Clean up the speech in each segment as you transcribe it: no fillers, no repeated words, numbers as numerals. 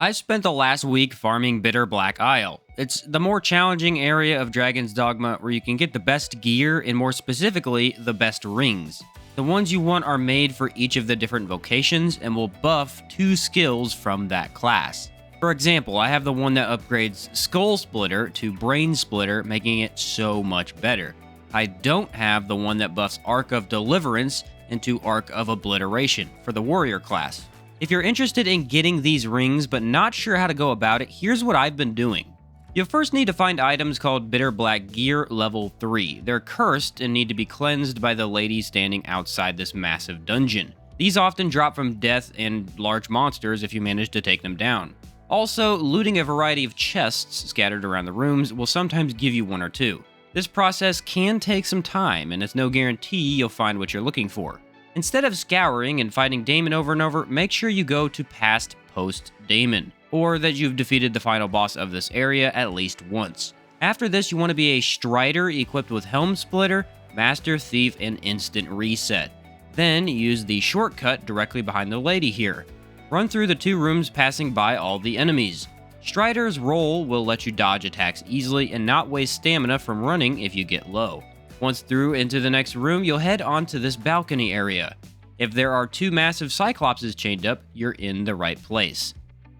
I spent the last week farming Bitterblack Isle. It's the more challenging area of Dragon's Dogma where you can get the best gear and more specifically, the best rings. The ones you want are made for each of the different vocations and will buff 2 skills from that class. For example, I have the one that upgrades Skull Splitter to Brain Splitter, making it so much better. I don't have the one that buffs Arc of Deliverance into Arc of Obliteration for the Warrior class. If you're interested in getting these rings but not sure how to go about it, here's what I've been doing. You'll first need to find items called Bitterblack Gear level 3. They're cursed and need to be cleansed by the lady standing outside this massive dungeon. These often drop from death and large monsters if you manage to take them down. Also, looting a variety of chests scattered around the rooms will sometimes give you 1 or 2. This process can take some time, and it's no guarantee you'll find what you're looking for. Instead of scouring and fighting Daimon over and over, make sure you go to past post-Daimon, or that you've defeated the final boss of this area at least once. After this, you want to be a Strider equipped with Helm Splitter, Master Thief, and Instant Reset. Then use the shortcut directly behind the lady here. Run through the 2 rooms passing by all the enemies. Strider's roll will let you dodge attacks easily and not waste stamina from running if you get low. Once through into the next room, you'll head on to this balcony area. If there are 2 massive Cyclopses chained up, you're in the right place.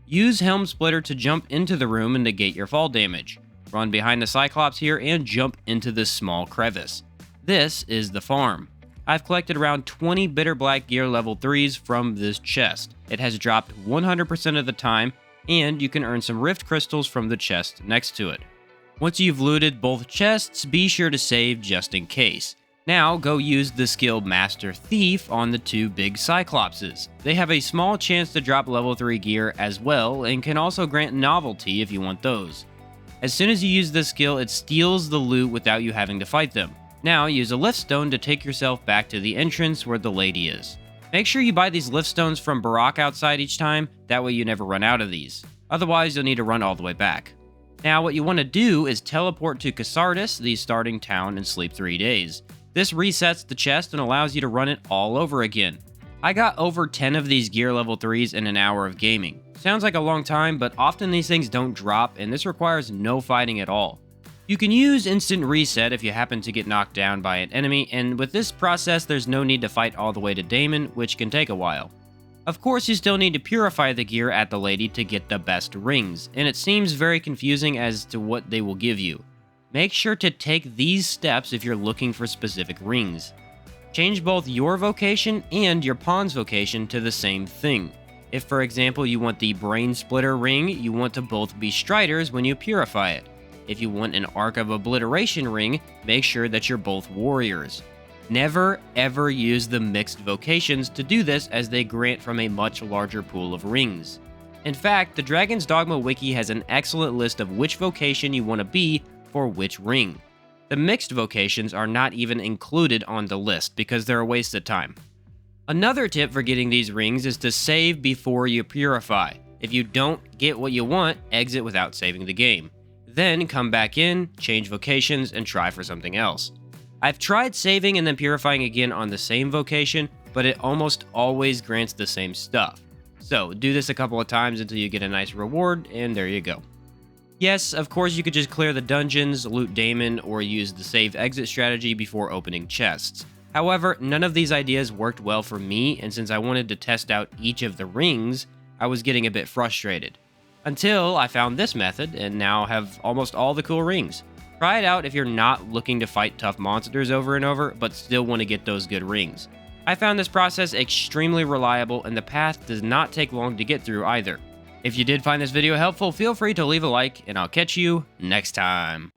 Use Helm Splitter to jump into the room and negate your fall damage. Run behind the Cyclops here and jump into this small crevice. This is the farm. I've collected around 20 Bitterblack Gear level 3s from this chest. It has dropped 100% of the time, and you can earn some Rift Crystals from the chest next to it. Once you've looted both chests, be sure to save just in case. Now, go use the skill Master Thief on the 2 big Cyclopses. They have a small chance to drop level 3 gear as well, and can also grant novelty if you want those. As soon as you use this skill, it steals the loot without you having to fight them. Now, use a lift stone to take yourself back to the entrance where the lady is. Make sure you buy these lift stones from Barak outside each time, that way you never run out of these. Otherwise, you'll need to run all the way back. Now, what you want to do is teleport to Casardis, the starting town, and sleep 3 days. This resets the chest and allows you to run it all over again. I got over 10 of these gear level 3s in an hour of gaming. Sounds like a long time, but often these things don't drop, and this requires no fighting at all. You can use instant reset if you happen to get knocked down by an enemy, and with this process there's no need to fight all the way to Daimon, which can take a while. Of course, you still need to purify the gear at the lady to get the best rings, and it seems very confusing as to what they will give you. Make sure to take these steps if you're looking for specific rings. Change both your vocation and your pawn's vocation to the same thing. If, for example, you want the Brain Splitter ring, you want to both be Striders when you purify it. If you want an Arc of Obliteration ring, make sure that you're both Warriors. Never ever use the mixed vocations to do this, as they grant from a much larger pool of rings. In fact, the Dragon's Dogma wiki has an excellent list of which vocation you want to be for which ring. The mixed vocations are not even included on the list because they're a waste of time. Another tip for getting these rings is to save before you purify. If you don't get what you want, exit without saving the game. Then come back in, change vocations, and try for something else. I've tried saving and then purifying again on the same vocation, but it almost always grants the same stuff. So do this a couple of times until you get a nice reward, and there you go. Yes, of course you could just clear the dungeons, loot Daimon, or use the save exit strategy before opening chests. However, none of these ideas worked well for me, and since I wanted to test out each of the rings, I was getting a bit frustrated. Until I found this method, and now have almost all the cool rings. Try it out if you're not looking to fight tough monsters over and over, but still want to get those good rings. I found this process extremely reliable, and the path does not take long to get through either. If you did find this video helpful, feel free to leave a like, and I'll catch you next time.